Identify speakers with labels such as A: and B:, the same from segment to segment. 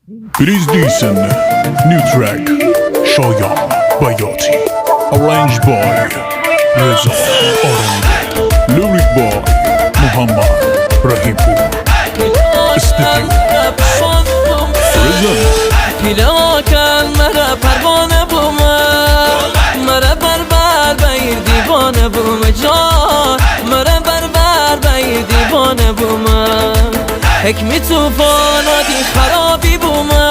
A: Please listen, new track, Shoya Bayati, arranged by Reza Orange, lyric by Muhammad Rahimpur, studio, present.
B: پیلا کن مرا پروانه بومه مرا بربر بیر دیوانه بومه جان مرا بربر بیر دیوانه بومه حکمی توفان آدی خرابی بومه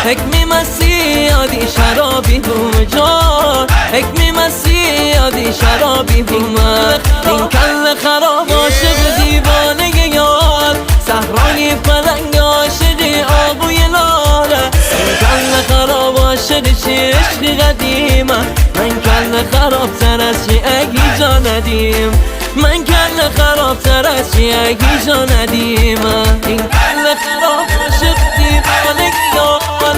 B: حکمی مسیح آدی شرابی بومه جان حکمی مسیح آدی شرابی بومه این کل خراب عاشق دیوانه یار صحرای پلنگ عاشقی آبوی لاله کل خراب عاشق چی عشق قدیمه من کل خراب تر از چی اگی جا ندیم من کل خراب تر از چی اگی جا ندیمه این کل خراب عاشق دیوانه یار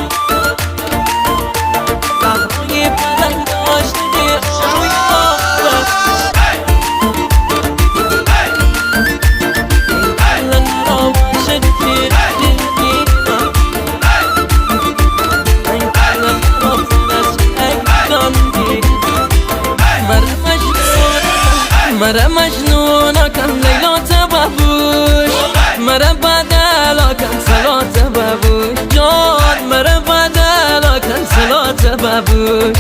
B: صحرای پلنگ عاشقی آبوی لاله مرا مجنونا کن لیلا تبابوش مرا بدلا کن سلا تبابوش جان مرا بدلا کن سلا تبابوش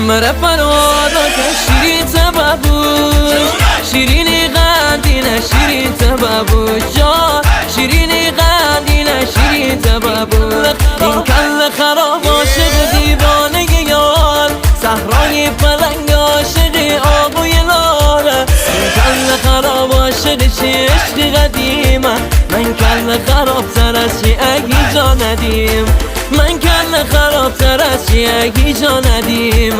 B: مرا فرادا کن شیرین تبابوش شیرینی غندینه شیرین تبابوش جان شیرینی غندینه شیرین تبابوش این کل خراب عاشق دیوانه یار صحرای پلنگ عاشقی آبوی لاله کل خراب عاشق چی عشق قدیمه من کل خراب تر از چی اگی جا ندیم من کل خراب تر از چی اگی جا ندیم